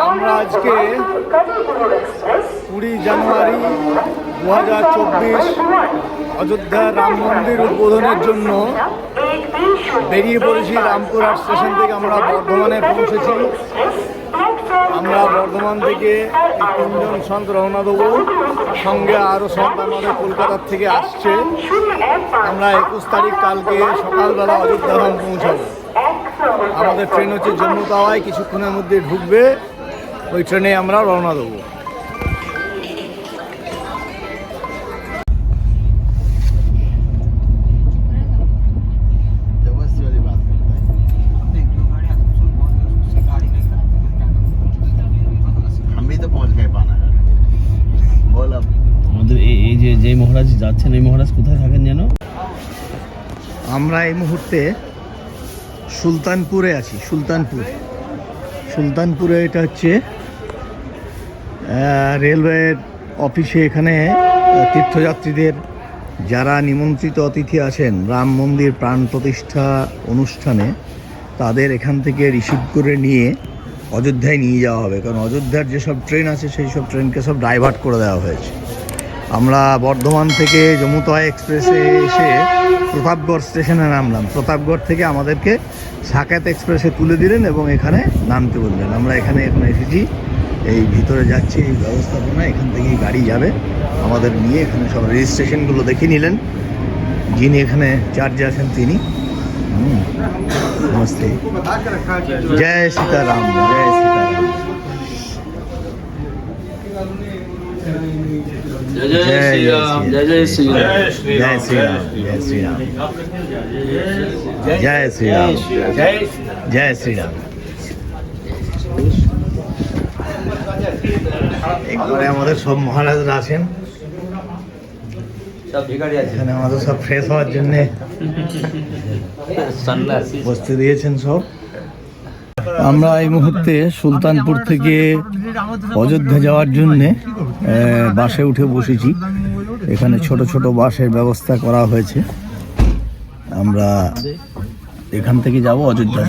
আমরা আজকে 20 জানুয়ারি 2024 অযোধ্যার রাম মন্দির উদ্বোধনের জন্য বেরিয়ে পড়েছি। রামপুরহাট স্টেশন থেকে আমরা বর্ধমানে পৌঁছেছি। আমরা বর্ধমান থেকে 3জন সন্ত রওনা দেবো, সঙ্গে আরও সন্ত আমাদের কলকাতার থেকে আসছে। আমরা 21 তারিখ কালকে সকালবেলা অযোধ্যা ধাম পৌঁছাবো। আমাদের ট্রেন হচ্ছে জম্মু তাওয়ায়, কিছুক্ষণের মধ্যে ঢুকবে। ওই ট্রেনে আমরা রওনা দেবো। আমাদের এই যে মহারাজ যাচ্ছেন, এই মহারাজ কোথায় থাকেন যেন? আমরা এই মুহূর্তে সুলতানপুরে আছি। সুলতানপুরে এটা হচ্ছে রেলওয়ের অফিসে। এখানে তীর্থযাত্রীদের যারা নিমন্ত্রিত অতিথি আছেন রাম মন্দির প্রাণ প্রতিষ্ঠা অনুষ্ঠানে, তাদের এখান থেকে রিসিভ করে নিয়ে অযোধ্যায় নিয়ে যাওয়া হবে। কারণ অযোধ্যার যেসব ট্রেন আছে সেই সব ট্রেনকে সব ডাইভার্ট করে দেওয়া হয়েছে। আমরা বর্ধমান থেকে জম্মু তাওয়া এক্সপ্রেসে এসে প্রতাপগড় স্টেশনে নামলাম। প্রতাপগড় থেকে আমাদেরকে সাকেত এক্সপ্রেসে তুলে দিলেন এবং এখানে নামতে বললেন। আমরা এখানে এখন এসেছি, এই ভিতরে যাচ্ছি। এই ব্যবস্থাপনা এখান থেকেই গাড়ি যাবে আমাদের নিয়ে। এখানে সব রেজিস্ট্রেশনগুলো দেখে নিলেন যিনি এখানে চার্জে আছেন তিনি। নমস্তে, জয় সীতারাম, জয় সীতারাম, जय जय श्री राम, जय जय श्री राम, जय श्री राम, जय श्री राम, जय श्री राम, जय श्री राम। একবারে আমাদের সব মহারাজরা আছেন, সব ভিখারি আছে এখানে আমাদের সব ফ্রেশ হওয়ার জন্য বসতে দিয়েছেন সব। আমরা এই মুহূর্তে সুলতানপুর থেকে অযোধ্যা যাওয়ার জন্যে বাসে উঠে বসেছি। এখানে ছোট ছোট বাসের ব্যবস্থা করা হয়েছে। আমরা এখান থেকে যাব অযোধ্যা।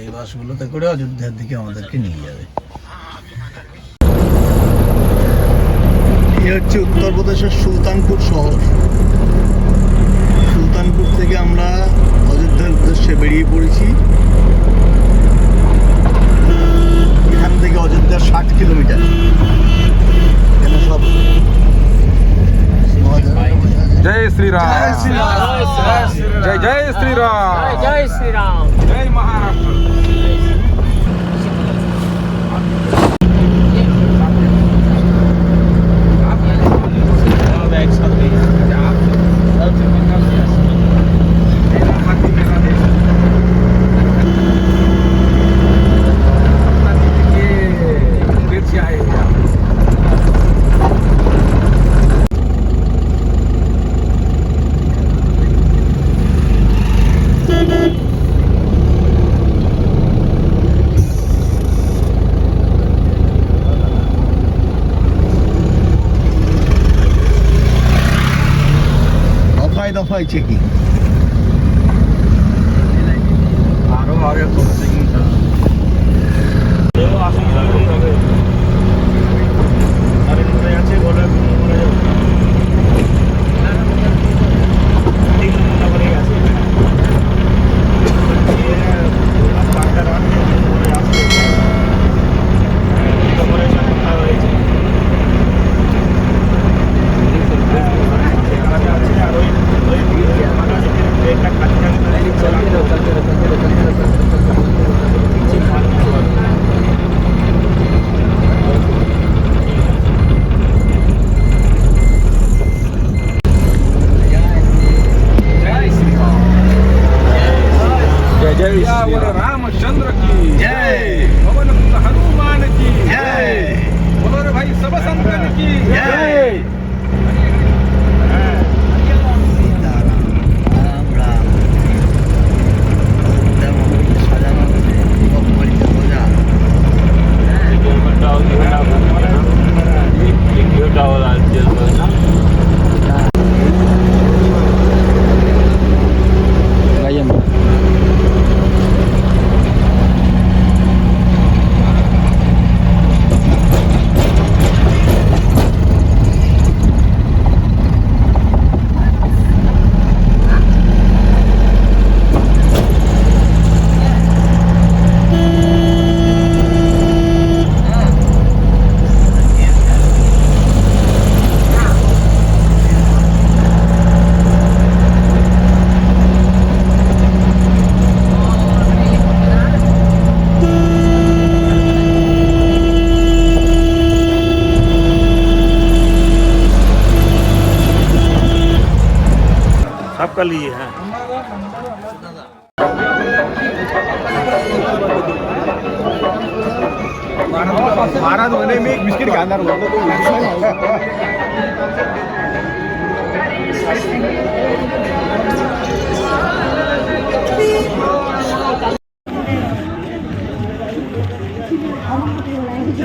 এই বাসগুলোতে করে অযোধ্যার দিকে আমাদেরকে নিয়ে যাবে। এই হচ্ছে উত্তরপ্রদেশের সুলতানপুর শহর। সুলতানপুর থেকে আমরা অযোধ্যার উদ্দেশ্যে বেরিয়ে পড়েছি। এখান থেকে অযোধ্যার 60 কিলোমিটার। এখানে সব जय श्री राम, जय श्री राम, जय जय श्री राम, जय श्री राम, जय महाराष्ट्र। দফায় চেকিং, আরো আগে চেকিং सबका लिए है। महाराज होने में एक बिस्किट के अंदर हुआ तो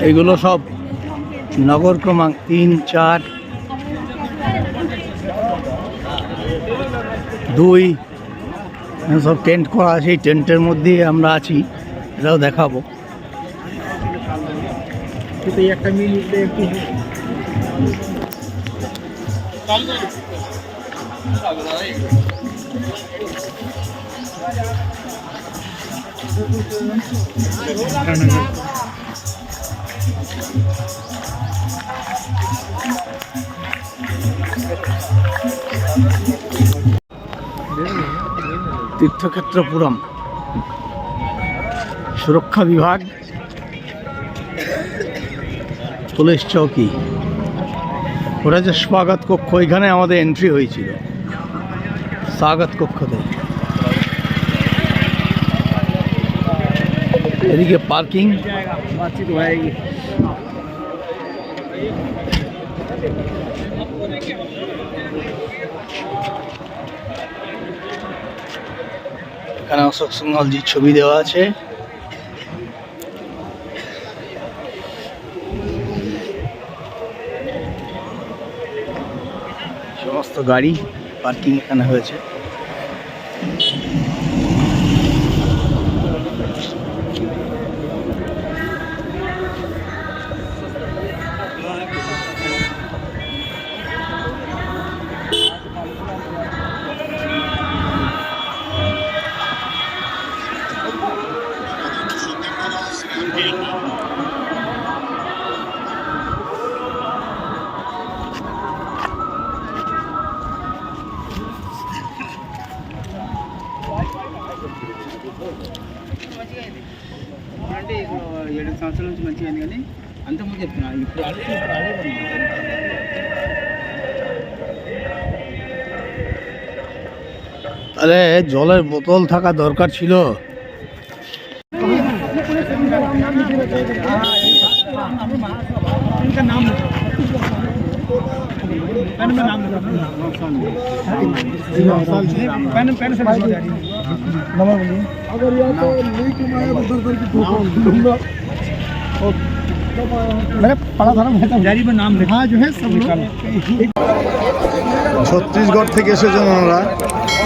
এগুলো সব নগর ক্রমাঙ্ক 3, 4, 2 সব টেন্ট করা আছে। এই টেন্টের মধ্যে আমরা আছি, এটাও দেখাবো। একটা মিনিট একটু তীর্থক্ষেত্রপুরম সুরক্ষা বিভাগ, পুলিশ চৌকি, ওটা যে স্বাগত কক্ষ, এখানে আমাদের এন্ট্রি হয়েছিল স্বাগত কক্ষতে। এদিকে পার্কিং, এখানে অশোক সিংহলজির ছবি দেওয়া আছে। সমস্ত গাড়ি পার্কিং এখানে হয়েছে। అంటే 7 సంవత్సరాల నుంచి మంచిగా అయింది కానీ అంతకుముందు చెప్తున్నా ఇప్పుడు আরে জলের বোতল থাকা দরকার ছিল। ছত্তিশগড় থেকে এসেছেন ওনারা,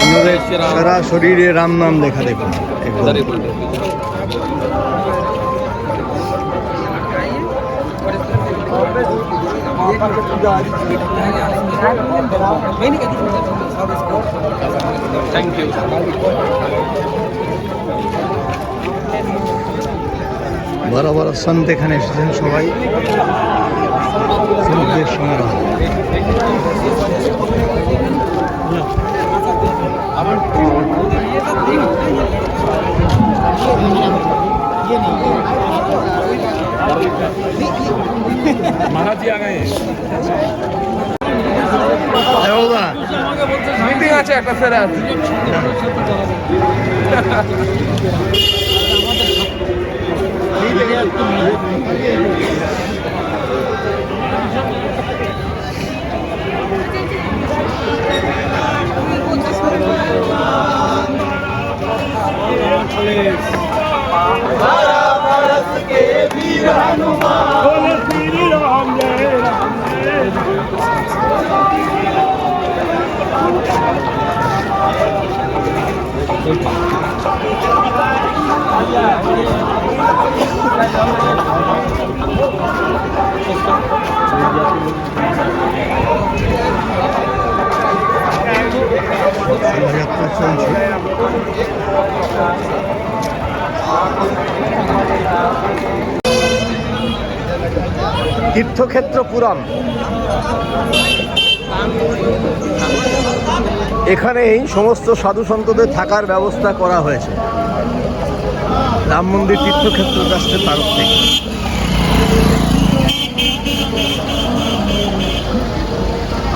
ওনাদের সারা শরীরে রাম নাম লেখা দেখুন একদম। Thank you. বড় বড় সন্ত এখানে এসেছেন সবাই, সন্তের সমারোহ। महाराज जी आ गए। मीटिंग আছে একটা স্যার আছে। भारत के वीर हनुमान, बोले श्री राम जय राम जय। শোভাযাত্রা চলছে। তীর্থক্ষেত্র পুরাম, এখানেই সমস্ত সাধু সন্তদের থাকার ব্যবস্থা করা হয়েছে রাম মন্দির তীর্থক্ষেত্র ট্রাস্টের তরফ থেকে।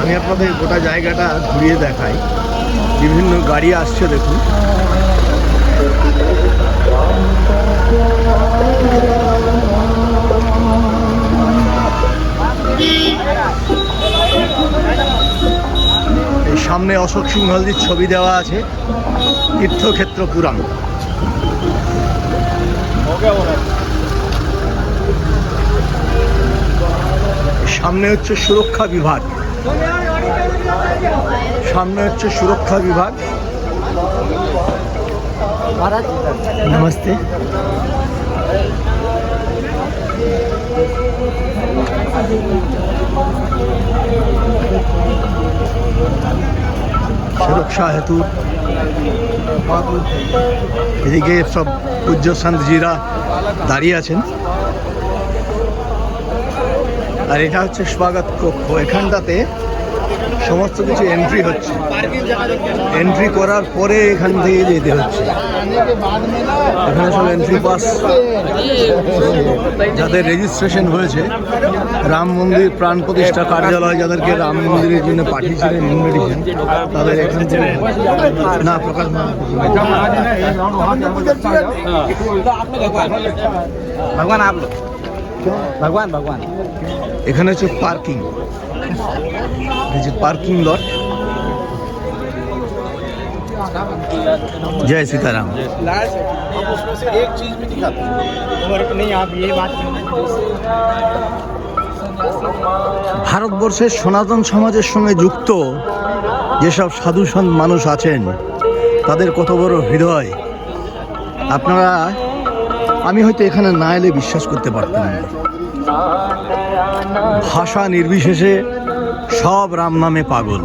আমি আপনাদের গোটা জায়গাটা ঘুরিয়ে দেখাই। বিভিন্ন গাড়ি আসছে দেখুন। এই সামনে অশোক সিংহলজির ছবি দেওয়া আছে, তীর্থক্ষেত্র পুরাণ। সামনে হচ্ছে সুরক্ষা বিভাগ, সামনে হচ্ছে সুরক্ষা বিভাগ। নমস্তে। সুরক্ষা হেতু এদিকে সব পূজ্য সন্তজিরা দাঁড়িয়ে আছেন। আর এটা হচ্ছে স্বাগত কক্ষ। এখানটাতে সমস্ত কিছু এন্ট্রি হচ্ছে, এন্ট্রি করার পরে এখান থেকে যেতে হচ্ছে। এখানে সব এন্ট্রি পাস, যাদের রেজিস্ট্রেশন হয়েছে, রাম মন্দির প্রাণ প্রতিষ্ঠা কার্যালয় যাদেরকে রাম মন্দিরের জন্য পাঠিয়েছিলেন ইনভিটেশন, তাদের এখান থেকে না প্রকাশ भगवान आप लोग भगवान भगवान এখানে হচ্ছে পার্কিং, এই যে পার্কিং লট। জয় সীতারাম। एक चीज भी दिखाते नहीं आप ये बात ভারতবর্ষের সনাতন সমাজের সঙ্গে যুক্ত যেসব সাধু সন্ত মানুষ আছেন, তাদের কত বড় হৃদয় আপনারা, আমি হয়তো এখানে না এলে বিশ্বাস করতে পারতাম না। ভাষা নির্বিশেষে সব রাম নামে পাগল।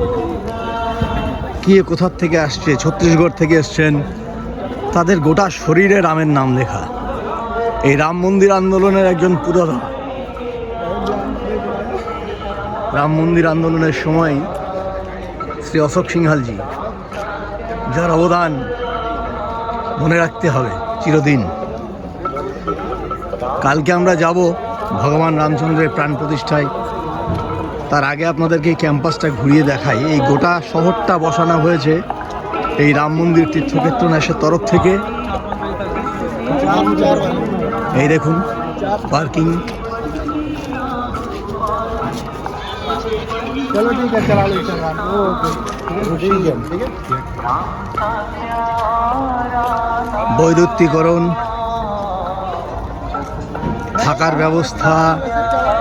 কে কোথার থেকে আসছে, ছত্তিশগড় থেকে এসছেন, তাদের গোটা শরীরে রামের নাম লেখা। এই রাম মন্দির আন্দোলনের একজন পুরোধা। রাম মন্দির আন্দোলনের সময় শ্রী অশোক সিংহলজি, যার অবদান মনে রাখতে হবে চিরদিন। কালকে আমরা যাব ভগবান রামচন্দ্রের প্রাণ প্রতিষ্ঠায়। তার আগে আপনাদেরকে এই ক্যাম্পাসটা ঘুরিয়ে দেখাই। এই গোটা শহরটা বসানো হয়েছে এই রাম মন্দির তীর্থক্ষেত্র ন্যাসের তরফ থেকে। এই দেখুন পার্কিং। বৈদ্যুতিকরণ, থাকার ব্যবস্থা,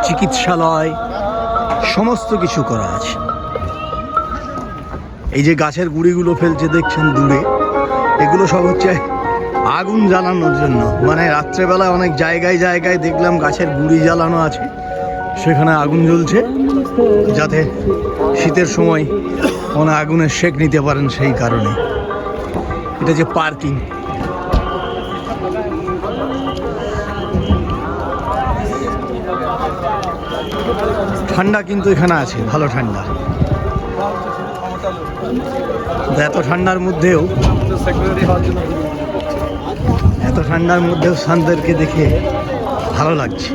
চিকিৎসালয়, সমস্ত কিছু করা আছে। এই যে গাছের গুঁড়িগুলো ফেলছে দেখছেন দূরে, এগুলো সব হচ্ছে আগুন জ্বালানোর জন্য। মানে রাত্রেবেলায় অনেক জায়গায় জায়গায় দেখলাম গাছের গুঁড়ি জ্বালানো আছে, সেখানে আগুন জ্বলছে যাতে শীতের সময় কোনো আগুনের সেক নিতে পারেন, সেই কারণে। এটা যে পার্কিং। ঠান্ডা কিন্তু এখানে আছে, ভালো ঠান্ডা। এত ঠান্ডার মধ্যেও শান্তদেরকে দেখে ভালো লাগছে।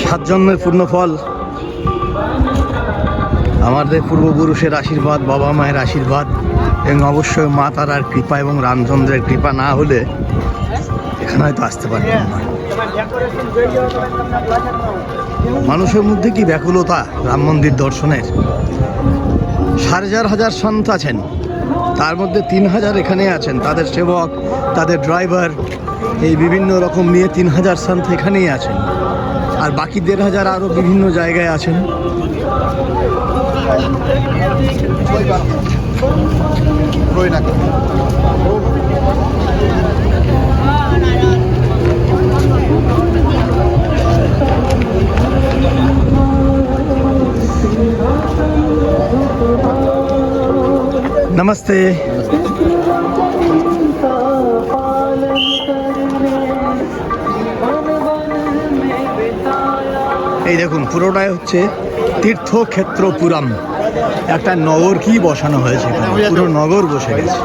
সাত জন্মের পূর্ণ ফল, আমাদের পূর্বপুরুষের আশীর্বাদ, বাবা মায়ের আশীর্বাদ এবং অবশ্যই মা তারার কৃপা এবং রামচন্দ্রের কৃপা না হলে এখানে হয়তো আসতে পারতাম না। মানুষের মধ্যে কি ব্যাকুলতা রাম মন্দির দর্শনের। 4,500 সন্ত আছেন, তার মধ্যে 3,000 এখানে আছেন, তাদের সেবক, তাদের ড্রাইভার, এই বিভিন্ন রকম নিয়ে 3,000 সন্ত এখানেই আছেন। আর বাকি 1,500 আরও বিভিন্ন জায়গায় আছেন। নমস্তে। এই দেখুন পুরোটাই হচ্ছে তীর্থক্ষেত্রপুরম, একটা নগর কি বসানো হয়েছে এখানে, পুরো নগর বসে গেছে,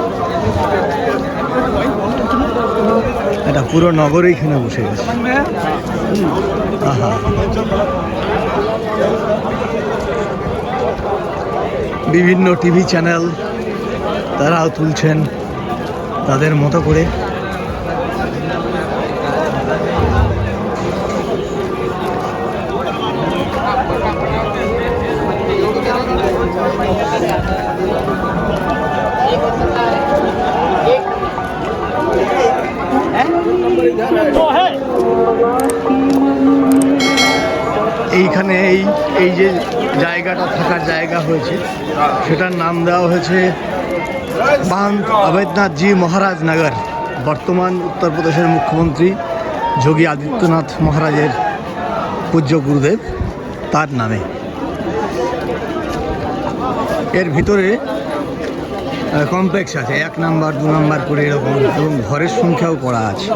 একটা পুরো নগর এইখানে বসে গেছে। আহা, বিভিন্ন টিভি চ্যানেল তারাও তুলছেন তাদের মতো করে। এইখানে এই যে জায়গাটা থাকার জায়গা হয়েছে সেটার নাম দেওয়া হয়েছে महंत अवैधनाथ जी महाराज नगर। बर्तमान उत्तर प्रदेशेर मुख्यमंत्री योगी आदित्यनाथ महाराजेर पूज्य गुरुदेव तार नामे। एर भितरे कमप्लेक्स आछे, 1 नम्बर 2 नम्बर करे एरकम, एबं घरेर संख्याओ करा आछे,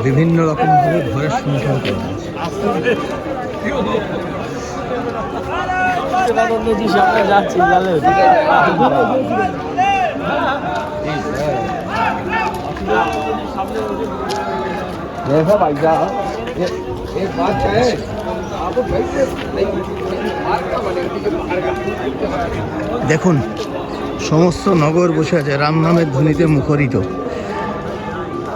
विभिन्न रकम भावे घरेर संख्याओ करा आछे। দেখুন সমস্ত নগর বসে আছে রাম নামের ধ্বনিতে মুখরিত।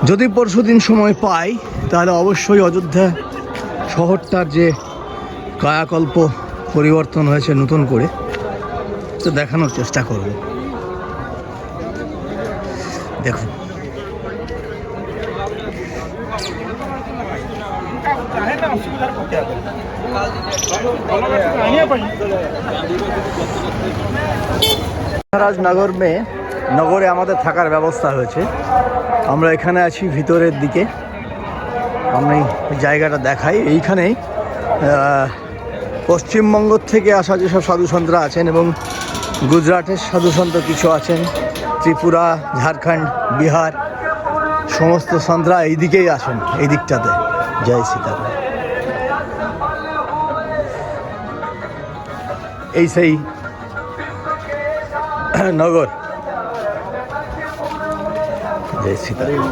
যদি পরশুদিন সময় পাই তাহলে অবশ্যই অযোধ্যা শহরটার যে কায়াকল্প পরিবর্তন হয়েছে নতুন করে তো দেখানোর চেষ্টা করব। দেখুন মহারাজনগর নগরে আমাদের থাকার ব্যবস্থা হয়েছে। আমরা এখানে আছি ভিতরের দিকে, আমি জায়গাটা দেখাই। এইখানেই পশ্চিমবঙ্গ থেকে আসা যেসব সাধুসন্তরা আছেন এবং গুজরাটের সাধুসন্ত কিছু আছেন, ত্রিপুরা, ঝাড়খণ্ড, বিহার সমস্ত সন্তরা এই দিকেই আসেন, এই দিকটাতে। জয় সীতারাম। এই সেই নগর। জয় সীতারাম।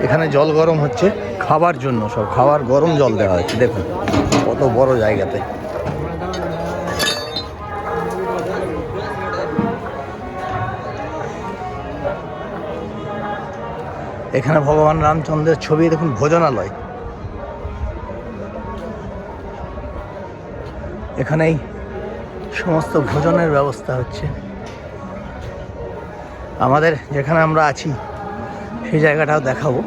এখানে জল গরম হচ্ছে খাবার জন্য, সব খাবার গরম জল দেওয়া হচ্ছে। দেখুন কত বড় জায়গাতে। এখানে ভগবান রামচন্দ্রের ছবি, দেখুন ভোজনালয়। এখানেই সমস্ত ভোজনের ব্যবস্থা হচ্ছে। আমাদের যেখানে আমরা আছি সেই জায়গাটাও দেখাবো।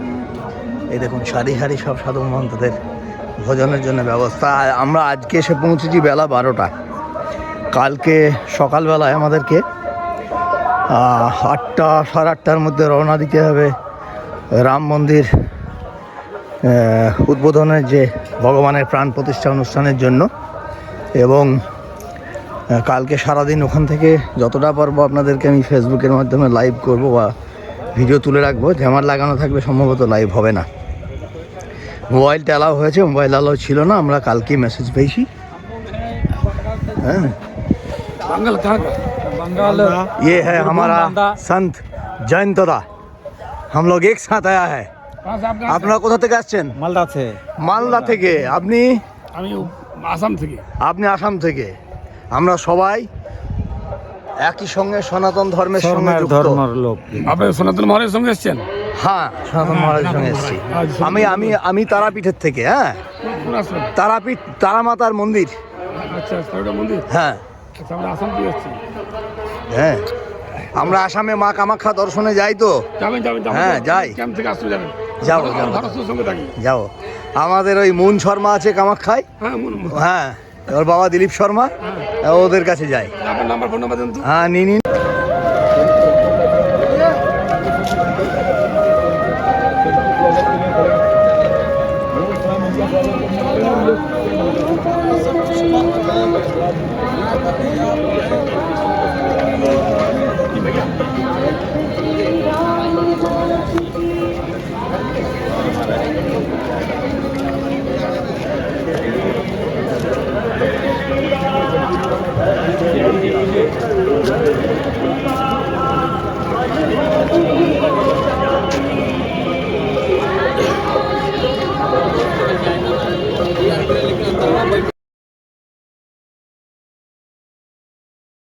এই দেখুন সারি সারি সব সাধু মহন্তদের ভোজনের জন্য ব্যবস্থা। আমরা আজকে এসে পৌঁছেছি বেলা 12টা। কালকে সকালবেলায় আমাদেরকে 8টা সাড়ে 8টার মধ্যে রওনা দিতে হবে রাম মন্দির উদ্বোধনের যে ভগবানের প্রাণ প্রতিষ্ঠা অনুষ্ঠানের জন্য। এবং কালকে সারাদিন ওখান থেকে যতটা পারবো আপনাদেরকে আমি ফেসবুকের মাধ্যমে লাইভ করব বা ভিডিও তুলে রাখবো। জ্যামার লাগানো থাকবে, সম্ভবত লাইভ হবে না। মোবাইলটা অ্যালাউ হয়েছে, মোবাইল অ্যালাউ ছিল না। আমরা কালকেই মেসেজ পেয়েছি। হ্যাঁ, ये है हमारा संत जयंत दा, हम लोग एक साथ आया है। আপনারা কোথা থেকে আসছেন? মালদা থেকে। মালদা থেকে। আপনি? আমি আসাম থেকে। আপনি আসাম থেকে। আমরা সবাই একই সঙ্গে সনাতন ধর্মের সঙ্গে যুক্ত। আপনি সনাতন মহারাজের সঙ্গে এসছেন? হ্যাঁ, সনাতন মহারাজের সঙ্গে এসেছি। আমি আমি আমি তারাপীঠের থেকে, হ্যাঁ, কোন আশ্রম? তারাপীঠ তারামাতার মন্দির। আচ্ছা, ওটা মন্দির। হ্যাঁ আচ্ছা, আমরা আসাম থেকে এসেছি। হ্যাঁ, আমরা আসামে মা কামাখ্যা দর্শনে যাই তো। যাবেন যাবেন যাবেন। হ্যাঁ, যাই। ক্যাম্প থেকে আসতে যাবেন। যাবো, আমরা যাবো। ভারতের সঙ্গে থাকি। যাও, আমাদের ওই মুন শর্মা আছে কামাখ্যায়। হ্যাঁ, হ্যাঁ, ওর বাবা দিলীপ শর্মা, ওদের কাছে যাই। আপনার নাম্বার ফোন নাম্বার দেন তো। হ্যাঁ, নিন।